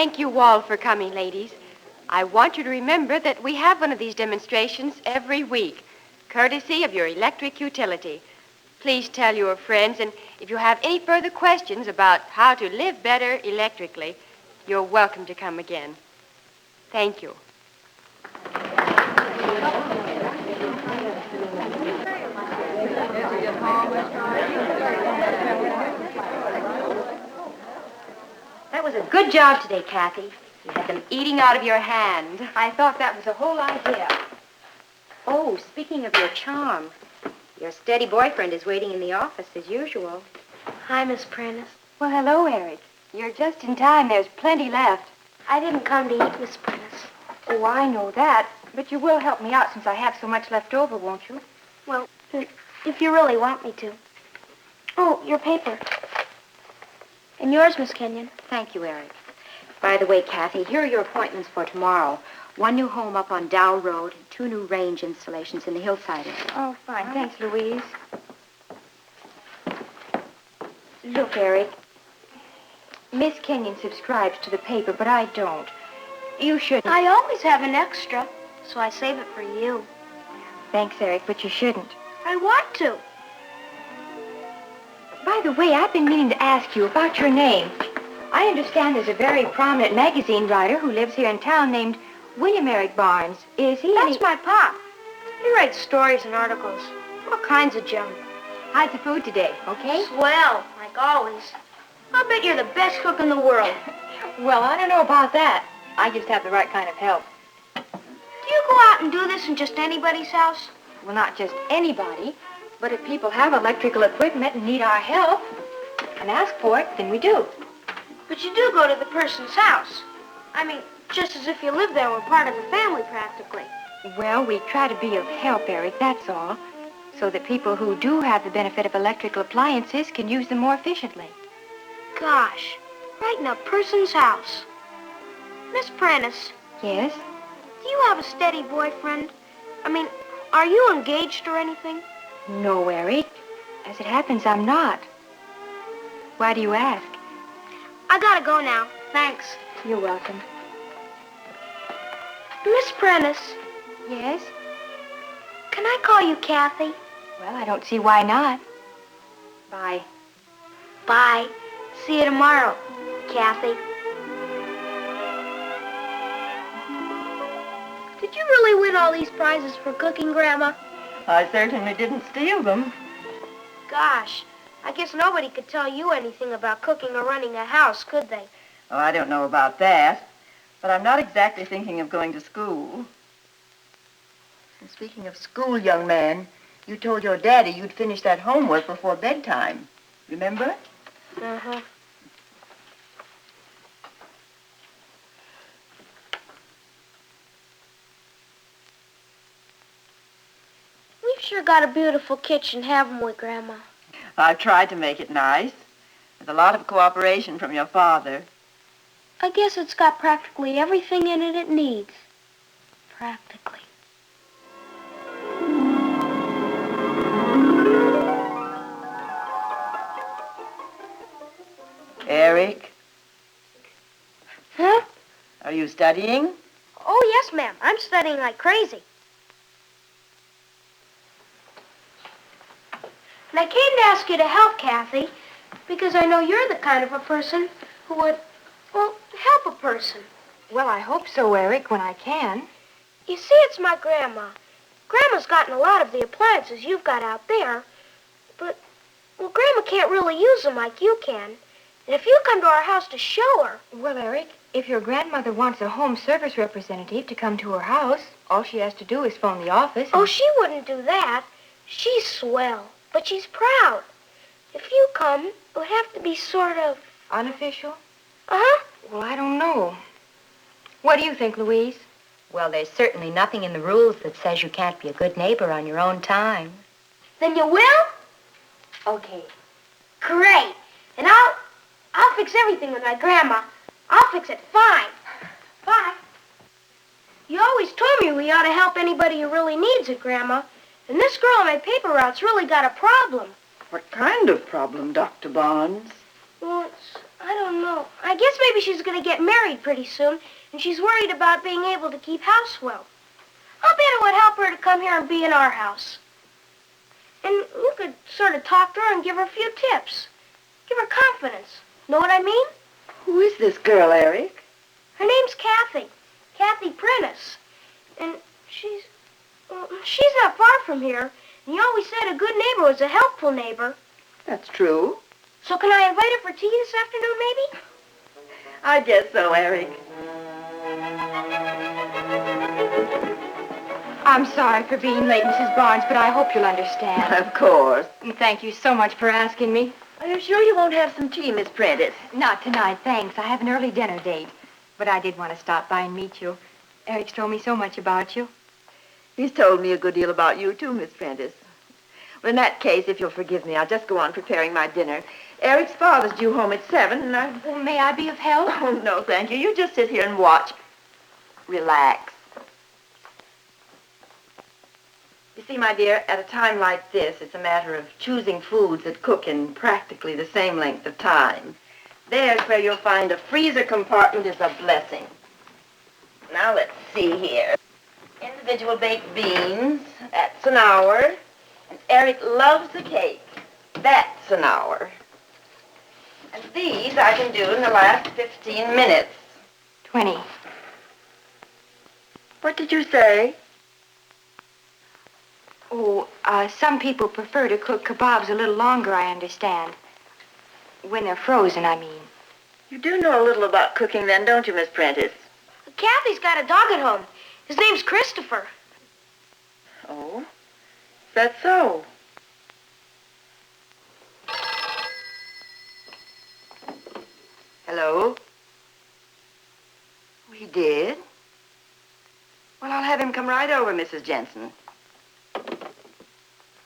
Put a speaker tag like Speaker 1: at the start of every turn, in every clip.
Speaker 1: Thank you all for coming, ladies. I want you to remember that we have one of these demonstrations every week, courtesy of your electric utility. Please tell your friends, and if you have any further questions about how to live better electrically, you're welcome to come again. Thank you. That was a good job today, Kathy. You had them eating out of your hand. I thought that was the whole idea. Oh, speaking of your charm, your steady boyfriend is waiting in the office as usual.
Speaker 2: Hi, Miss Prentice.
Speaker 1: Well, hello, Eric. You're just in time. There's plenty left.
Speaker 2: I didn't come to eat, Miss Prentice.
Speaker 1: Oh, I know that. But you will help me out since I have so much left over, won't you?
Speaker 2: Well, if you really want me to. Oh, your paper. And yours, Miss Kenyon.
Speaker 1: Thank you, Eric. By the way, Kathy, here are your appointments for tomorrow. One new home up on Dow Road, 2 new range installations in the hillside area.
Speaker 2: Oh, fine. Thanks, Louise.
Speaker 1: Look, Eric, Miss Kenyon subscribes to the paper, but I don't. You shouldn't.
Speaker 2: I always have an extra, so I save it for you.
Speaker 1: Thanks, Eric, but you shouldn't.
Speaker 2: I want to.
Speaker 1: By the way, I've been meaning to ask you about your name. I understand there's a very prominent magazine writer who lives here in town named William Eric Barnes. Is he?
Speaker 2: That's my pop. He writes stories and articles. All kinds of junk.
Speaker 1: How's the food today, okay?
Speaker 2: Swell, like always. I'll bet you're the best cook in the world.
Speaker 1: Well, I don't know about that. I just have the right kind of help.
Speaker 2: Do you go out and do this in just anybody's house?
Speaker 1: Well, not just anybody, but if people have electrical equipment and need our help and ask for it, then we do.
Speaker 2: But you do go to the person's house. I mean, just as if you lived there and were part of the family, practically.
Speaker 1: Well, we try to be of help, Eric, that's all, so that people who do have the benefit of electrical appliances can use them more efficiently.
Speaker 2: Gosh, right in a person's house. Miss Prentice.
Speaker 1: Yes?
Speaker 2: Do you have a steady boyfriend? I mean, are you engaged or anything?
Speaker 1: No, Eric. As it happens, I'm not. Why do you ask?
Speaker 2: I gotta go now. Thanks.
Speaker 1: You're welcome.
Speaker 2: Miss Prentice.
Speaker 1: Yes?
Speaker 2: Can I call you Kathy?
Speaker 1: Well, I don't see why not. Bye.
Speaker 2: Bye. See you tomorrow, Kathy. Did you really win all these prizes for cooking, Grandma?
Speaker 3: I certainly didn't steal them.
Speaker 2: Gosh, I guess nobody could tell you anything about cooking or running a house, could they?
Speaker 3: Oh, I don't know about that, but I'm not exactly thinking of going to school. And speaking of school, young man, you told your daddy you'd finish that homework before bedtime. Remember?
Speaker 2: Uh-huh. We've sure got a beautiful kitchen, haven't we, Grandma?
Speaker 3: I've tried to make it nice, with a lot of cooperation from your father.
Speaker 2: I guess it's got practically everything in it needs. Practically.
Speaker 3: Eric,
Speaker 2: Huh?
Speaker 3: are you studying?
Speaker 2: Oh, yes, ma'am. I'm studying like crazy. And I came to ask you to help, Kathy, because I know you're the kind of a person who would, well, help a person.
Speaker 1: Well, I hope so, Eric, when I can.
Speaker 2: You see, it's my Grandma. Grandma's gotten a lot of the appliances you've got out there, but, well, Grandma can't really use them like you can. And if you come to our house to show her...
Speaker 1: Well, Eric, if your grandmother wants a home service representative to come to her house, all she has to do is phone the office.
Speaker 2: Oh, she wouldn't do that. She's swell, but she's proud. If you come, it would have to be sort of...
Speaker 1: Unofficial?
Speaker 2: Uh-huh.
Speaker 1: Well, I don't know. What do you think, Louise?
Speaker 4: Well, there's certainly nothing in the rules that says you can't be a good neighbor on your own time.
Speaker 2: Then you will?
Speaker 1: Okay.
Speaker 2: Great. And I'll fix everything with my Grandma. I'll fix it fine. Bye. You always told me we ought to help anybody who really needs it, Grandma. And this girl on my paper route's really got a problem.
Speaker 3: What kind of problem, Dr. Barnes?
Speaker 2: Well, it's I don't know. I guess maybe she's going to get married pretty soon, and she's worried about being able to keep house well. I bet it would help her to come here and be in our house. And you could sort of talk to her and give her a few tips. Give her confidence. Know what I mean?
Speaker 3: Who is this girl, Eric?
Speaker 2: Her name's Kathy. Kathy Prentice. And she's not far from here. And you always said a good neighbor was a helpful neighbor.
Speaker 3: That's true.
Speaker 2: So can I invite her for tea this afternoon, maybe?
Speaker 3: I guess so, Eric.
Speaker 1: I'm sorry for being late, Mrs. Barnes, but I hope you'll understand.
Speaker 3: Of course.
Speaker 1: And thank you so much for asking me.
Speaker 3: Are you sure you won't have some tea, Miss Prentice?
Speaker 1: Not tonight, thanks. I have an early dinner date. But I did want to stop by and meet you. Eric's told me so much about you.
Speaker 3: He's told me a good deal about you, too, Miss Prentice. Well, in that case, if you'll forgive me, I'll just go on preparing my dinner. Eric's father's due home at 7, and I...
Speaker 1: Well, may I be of help?
Speaker 3: Oh, no, thank you. You just sit here and watch. Relax. You see, my dear, at a time like this, it's a matter of choosing foods that cook in practically the same length of time. There's where you'll find a freezer compartment is a blessing. Now, let's see here. Individual baked beans, that's an hour. And Eric loves the cake. That's an hour. And these I can do in the last 15 minutes.
Speaker 1: 20.
Speaker 3: What did you say?
Speaker 1: Oh, some people prefer to cook kebabs a little longer, I understand. When they're frozen, I mean.
Speaker 3: You do know a little about cooking then, don't you, Miss Prentice?
Speaker 2: Kathy's got a dog at home. His name's Christopher.
Speaker 3: Oh, is that so? Hello? Oh, he did? Well, I'll have him come right over, Mrs. Jensen.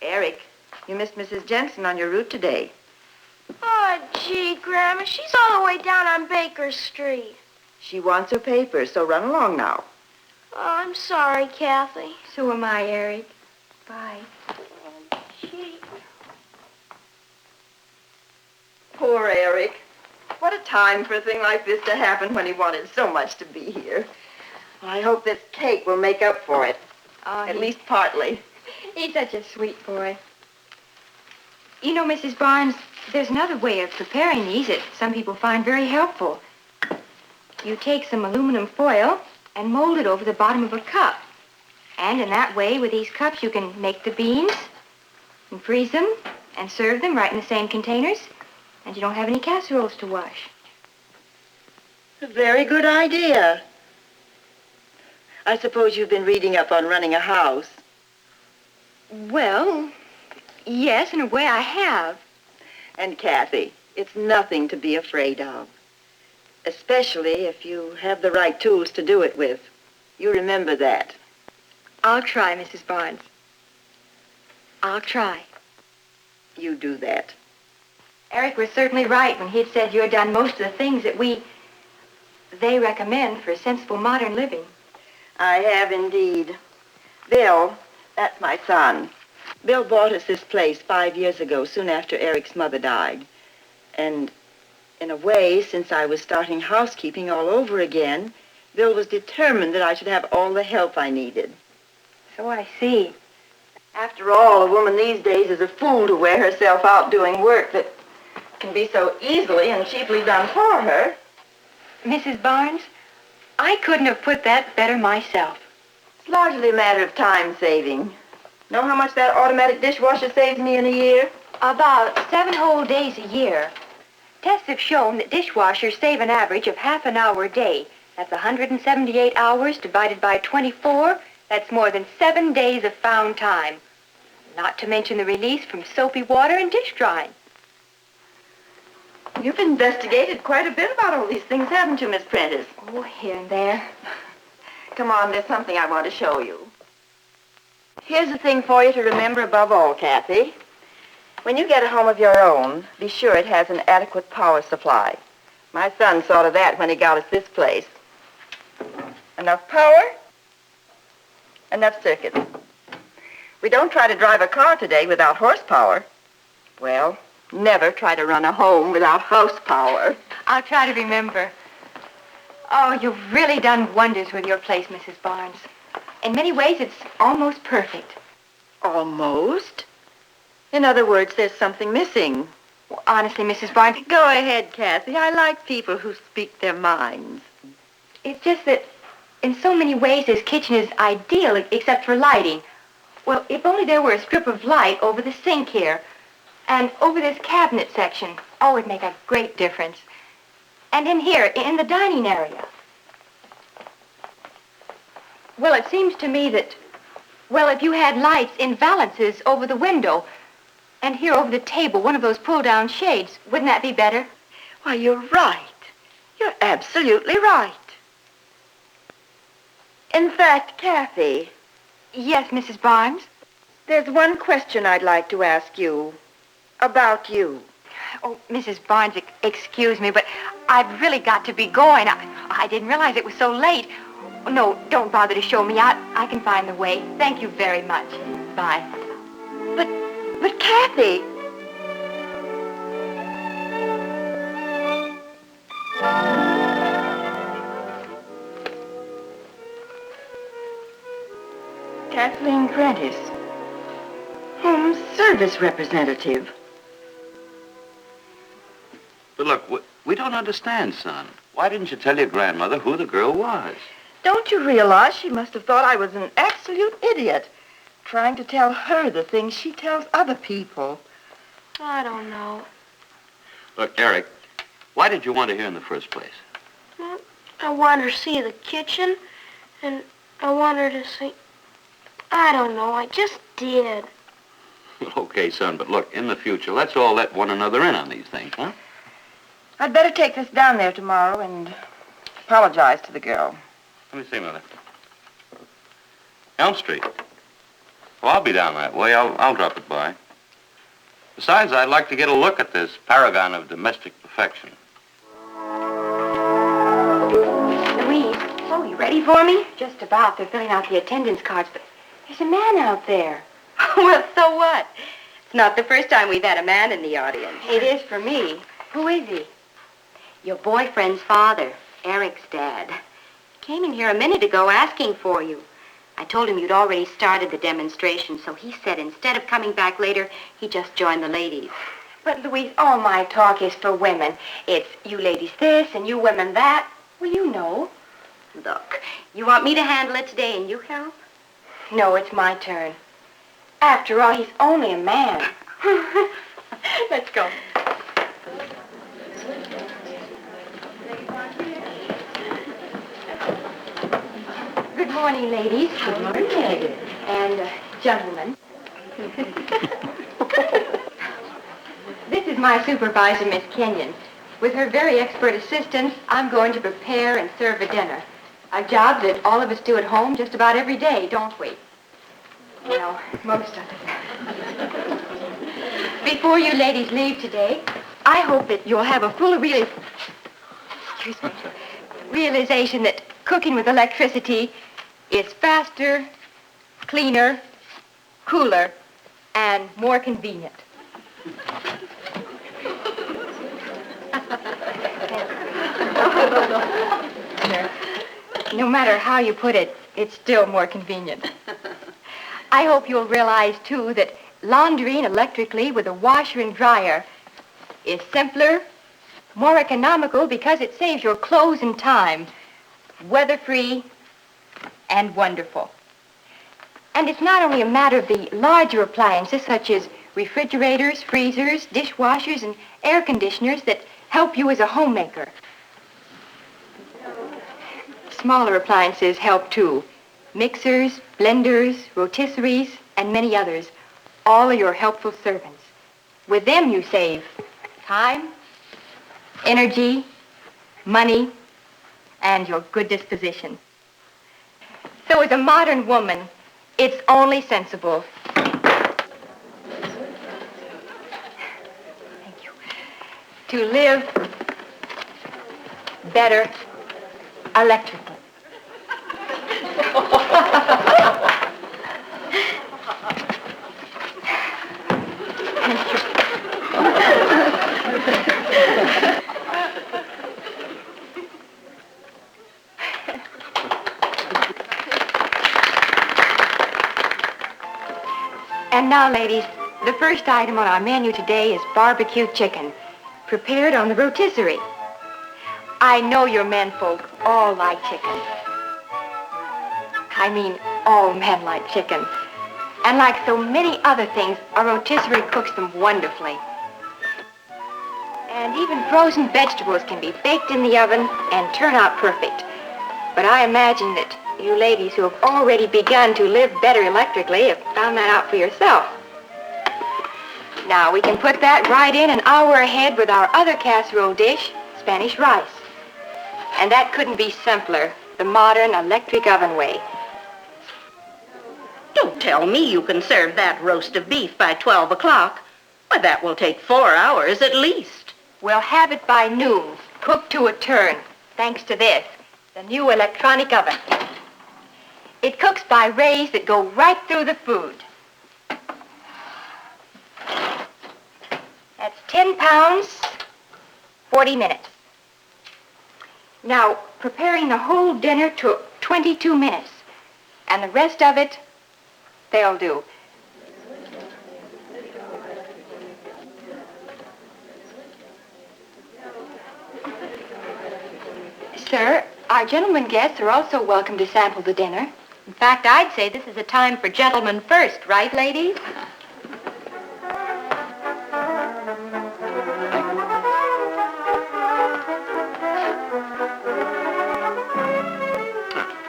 Speaker 3: Eric, you missed Mrs. Jensen on your route today.
Speaker 2: Oh, gee, Grandma, she's all the way down on Baker Street.
Speaker 3: She wants her papers, so run along now.
Speaker 2: Oh, I'm sorry, Kathy.
Speaker 1: So am I, Eric. Bye.
Speaker 2: Oh, gee.
Speaker 3: Poor Eric. What a time for a thing like this to happen when he wanted so much to be here. I hope this cake will make up for it. At least partly.
Speaker 1: He's such a sweet boy. You know, Mrs. Barnes, there's another way of preparing these that some people find very helpful. You take some aluminum foil and mold it over the bottom of a cup. And in that way, with these cups, you can make the beans and freeze them and serve them right in the same containers. And you don't have any casseroles to wash.
Speaker 3: A very good idea. I suppose you've been reading up on running a house.
Speaker 1: Well, yes, in a way I have.
Speaker 3: And Kathy, it's nothing to be afraid of. Especially if you have the right tools to do it with. You remember that.
Speaker 1: I'll try, Mrs. Barnes. I'll try.
Speaker 3: You do that.
Speaker 1: Eric was certainly right when he'd said you had done most of the things that they recommend for sensible modern living.
Speaker 3: I have indeed. Bill, that's my son. Bill bought us this place 5 years ago, soon after Eric's mother died. And in a way, since I was starting housekeeping all over again, Bill was determined that I should have all the help I needed.
Speaker 1: So I see.
Speaker 3: After all, a woman these days is a fool to wear herself out doing work that can be so easily and cheaply done for her.
Speaker 1: Mrs. Barnes, I couldn't have put that better myself.
Speaker 3: It's largely a matter of time saving. Know how much that automatic dishwasher saves me in a year?
Speaker 1: About 7 whole days a year. Tests have shown that dishwashers save an average of half an hour a day. That's 178 hours divided by 24. That's more than 7 days of found time. Not to mention the release from soapy water and dish drying.
Speaker 3: You've investigated quite a bit about all these things, haven't you, Miss Prentice?
Speaker 1: Oh, here and there.
Speaker 3: Come on, there's something I want to show you. Here's the thing for you to remember above all, Kathy. When you get a home of your own, be sure it has an adequate power supply. My son saw to that when he got us this place. Enough power, enough circuits. We don't try to drive a car today without horsepower. Well, Never try to run a home without house power.
Speaker 1: I'll try to remember. Oh, you've really done wonders with your place, Mrs. Barnes. In many ways, it's almost perfect.
Speaker 3: Almost? In other words, there's something missing.
Speaker 1: Well, honestly, Mrs. Barnes,
Speaker 3: Go ahead, Kathy. I like people who speak their minds.
Speaker 1: it's just that in so many ways this kitchen is ideal except for lighting. Well, if only there were a strip of light over the sink here and over this cabinet section. Oh, it'd make a great difference. And in here, in the dining area. Well, it seems to me that, well, if you had lights in valances over the window and here over the table, one of those pull-down shades, wouldn't that be better?
Speaker 3: Why, you're right. You're absolutely right. In fact, Kathy,
Speaker 1: Yes, Mrs. Barnes?
Speaker 3: there's one question I'd like to ask you about you.
Speaker 1: Oh, Mrs. Barnes, excuse me, but I've really got to be going. I didn't realize it was so late. Oh, no, don't bother to show me out. I can find the way. Thank you very much. Bye.
Speaker 3: But Kathy, Kathleen Prentice, Home Service Representative.
Speaker 5: But look, we don't understand, son. Why didn't you tell your grandmother who the girl was?
Speaker 3: Don't you realize she must have thought I was an absolute idiot, trying to tell her the things she tells other people?
Speaker 2: I don't know.
Speaker 5: Look, Eric, why did you want to hear in the first place?
Speaker 2: Well, I want her to see the kitchen, and I want her to see... I don't know, I just did.
Speaker 5: Well, okay, son, but look, in the future, let's all let one another in on these things, huh?
Speaker 3: I'd better take this down there tomorrow and apologize to the girl.
Speaker 5: Let me see, Mother. Elm Street. Well, I'll be down that way. I'll drop it by. Besides, I'd like to get a look at this paragon of domestic perfection.
Speaker 1: Louise, oh, you ready for me? Just about. They're filling out the attendance cards, but there's a man out there. Well, so what? It's not the first time we've had a man in the audience. It is for me. Who is he? Your boyfriend's father, Eric's dad. Came in here a minute ago asking for you. I told him you'd already started the demonstration, so he said instead of coming back later, he'd just join the ladies. But, Louise, all my talk is for women. It's you ladies this and you women that. Well, you know. Look, you want me to handle it today and you help? No, it's my turn. After all, he's only a man. Let's go. Good morning, ladies. Good morning. And gentlemen. This is my supervisor, Miss Kenyon. With her very expert assistance, I'm going to prepare and serve a dinner. A job that all of us do at home just about every day, don't we? Well, most of us. Before you ladies leave today, I hope that you'll have a full realization that cooking with electricity is faster, cleaner, cooler, and more convenient. No matter how you put it, it's still more convenient. I hope you'll realize, too, that laundering electrically with a washer and dryer is simpler, more economical because it saves your clothes and time, weather-free, and wonderful. And it's not only a matter of the larger appliances such as refrigerators, freezers, dishwashers, and air conditioners that help you as a homemaker. Smaller appliances help too. Mixers, blenders, rotisseries, and many others. All are your helpful servants. With them you save time, energy, money, and your good disposition. So as a modern woman, it's only sensible. Thank you. To live better electrically. Thank you. And now, ladies, the first item on our menu today is barbecue chicken, prepared on the rotisserie. I know your menfolk all like chicken. I mean, all men like chicken. And like so many other things, a rotisserie cooks them wonderfully. And even frozen vegetables can be baked in the oven and turn out perfect. But I imagine that you ladies who have already begun to live better electrically have found that out for yourself. Now, we can put that right in an hour ahead with our other casserole dish, Spanish rice. And that couldn't be simpler, the modern electric oven way.
Speaker 6: Don't tell me you can serve that roast of beef by 12 o'clock. Why, that will take 4 hours at least.
Speaker 1: We'll have it by noon, cooked to a turn, thanks to this, the new electronic oven. It cooks by rays that go right through the food. That's 10 pounds, 40 minutes. Now, preparing the whole dinner took 22 minutes, and the rest of it, they'll do. Sir, our gentlemen guests are also welcome to sample the dinner.
Speaker 4: In fact, I'd say this is a time for gentlemen first, right, ladies?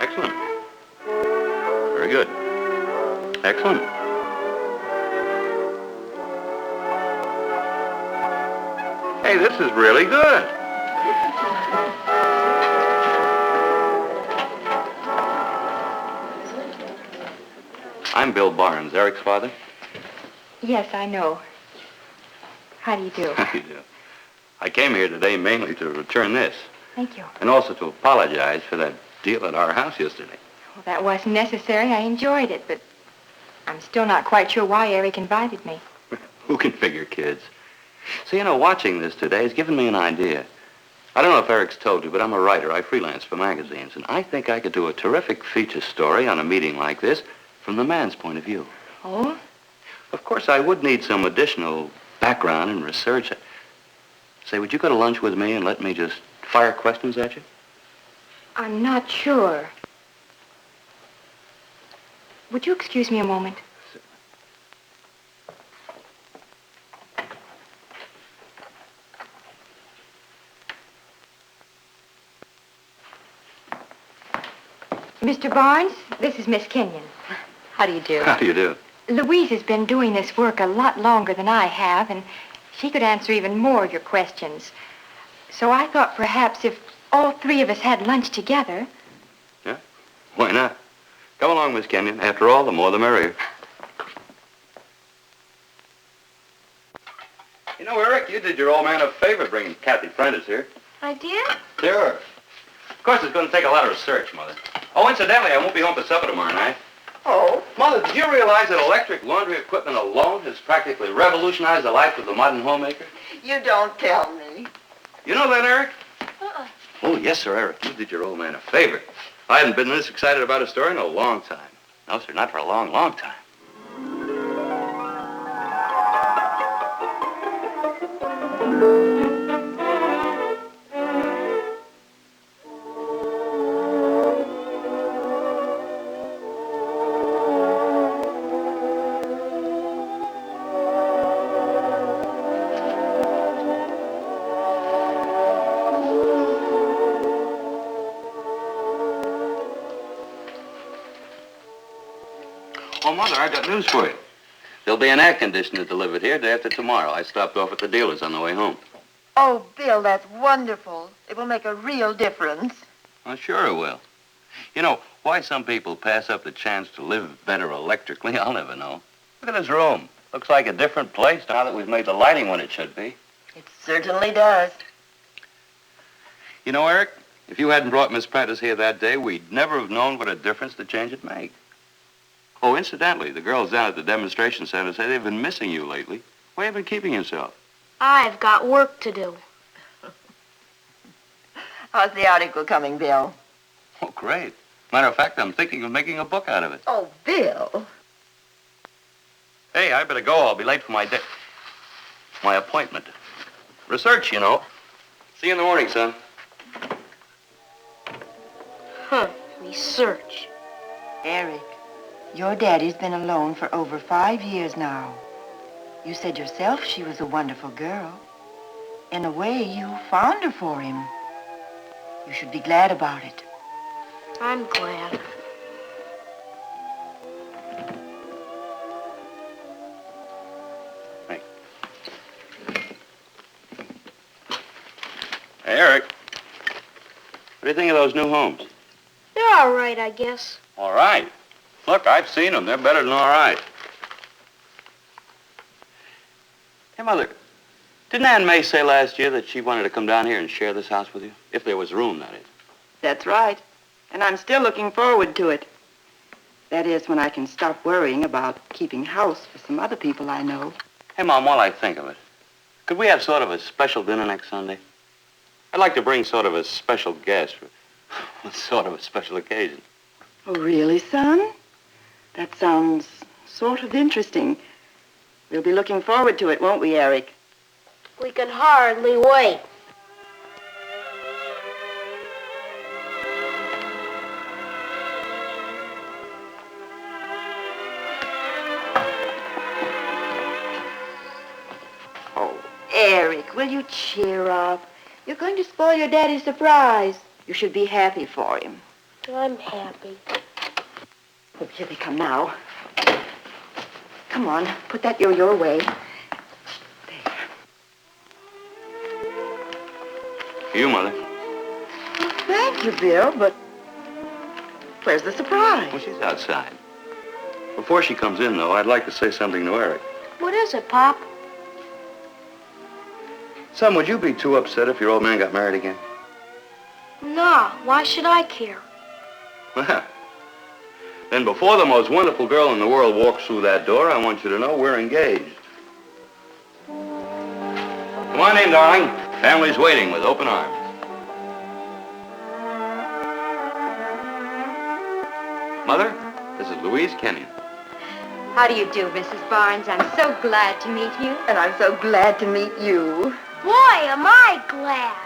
Speaker 5: Excellent. Very good. Excellent. Hey, this is really good. I'm Bill Barnes, Eric's father.
Speaker 1: Yes, I know. How do you do?
Speaker 5: How do you do? I came here today mainly to return this,
Speaker 1: Thank you.
Speaker 5: and also to apologize for that deal at our house yesterday.
Speaker 1: Well, that wasn't necessary. I enjoyed it, but I'm still not quite sure why Eric invited me.
Speaker 5: Who can figure, kids? So, watching this today has given me an idea. I don't know if Eric's told you, but I'm a writer. I freelance for magazines, and I think I could do a terrific feature story on a meeting like this from the man's point of view.
Speaker 1: Oh?
Speaker 5: Of course, I would need some additional background and research. Say, would you go to lunch with me and let me just fire questions at you?
Speaker 1: I'm not sure. Would you excuse me a moment? Mr. Barnes, this is Miss Kenyon.
Speaker 4: How do you do?
Speaker 5: How do you do?
Speaker 1: Louise has been doing this work a lot longer than I have, and she could answer even more of your questions. So I thought perhaps if all three of us had lunch together...
Speaker 5: Yeah? Why not? Come along, Miss Kenyon. After all, the more the merrier. Eric, you did your old man a favor bringing Kathy Prentice here.
Speaker 2: I did?
Speaker 5: Sure. Of course, it's going to take a lot of research, Mother. Oh, incidentally, I won't be home for supper tomorrow night.
Speaker 3: Oh,
Speaker 5: Mother, did you realize that electric laundry equipment alone has practically revolutionized the life of the modern homemaker?
Speaker 3: you don't tell me.
Speaker 5: You know that, Eric?
Speaker 2: Uh-uh.
Speaker 5: Oh, yes, sir, Eric. You did your old man a favor. I hadn't been this excited about a story in a long time. No, sir, not for a long, long time. Oh, Mother, I got news for you. There'll be an air conditioner delivered here day after tomorrow. I stopped off at the dealer's on the way home.
Speaker 3: Oh, Bill, that's wonderful. It will make a real difference.
Speaker 5: Well, sure it will. You know, why some people pass up the chance to live better electrically, I'll never know. Look at this room. Looks like a different place now that we've made the lighting what it should be.
Speaker 3: It certainly does.
Speaker 5: You know, Eric, if you hadn't brought Miss Prentice here that day, we'd never have known what a difference the change would make. Oh, incidentally, the girls down at the demonstration center say they've been missing you lately. Where have you been keeping yourself?
Speaker 2: I've got work to do.
Speaker 3: How's the article coming, Bill?
Speaker 5: Oh, great. Matter of fact, I'm thinking of making a book out of it.
Speaker 3: Oh, Bill.
Speaker 5: Hey, Say, I better go. I'll be late for my appointment. Research, you know. See you in the morning, son.
Speaker 2: Research.
Speaker 3: Eric, your daddy's been alone for over 5 years now. You said yourself she was a wonderful girl. In a way, you found her for him. You should be glad about it.
Speaker 2: I'm glad.
Speaker 5: Hey, Eric. What do you think of those new homes?
Speaker 2: They're all right, I guess.
Speaker 5: All right. Look, I've seen them. They're better than all right. Hey, Mother, didn't Aunt May say last year that she wanted to come down here and share this house with you? If there was room, that is.
Speaker 3: That's right. And I'm still looking forward to it. That is, when I can stop worrying about keeping house for some other people I know.
Speaker 5: Hey, Mom, while I think of it, could we have sort of a special dinner next Sunday? I'd like to bring sort of a special guest for sort of a special occasion.
Speaker 3: Oh, really, son? That sounds sort of interesting. We'll be looking forward to it, won't we, Eric?
Speaker 2: We can hardly wait.
Speaker 3: Oh, Eric, will you cheer up? You're going to spoil your daddy's surprise. You should be happy for him.
Speaker 2: I'm happy.
Speaker 3: Oh, here they come now. Come on, put that yo-yo away. There.
Speaker 5: For you, Mother.
Speaker 3: Thank you, Bill, but where's the surprise?
Speaker 5: Well, she's outside. Before she comes in, though, I'd like to say something to Eric.
Speaker 2: What is it, Pop?
Speaker 5: Son, would you be too upset if your old man got married again?
Speaker 2: No, why should I care?
Speaker 5: Well, then before the most wonderful girl in the world walks through that door, I want you to know we're engaged. Come on in, darling. Family's waiting with open arms. Mother, this is Louise Kenyon.
Speaker 4: How do you do, Mrs. Barnes? I'm so glad to meet you.
Speaker 3: And I'm so glad to meet you.
Speaker 2: Boy, am I glad.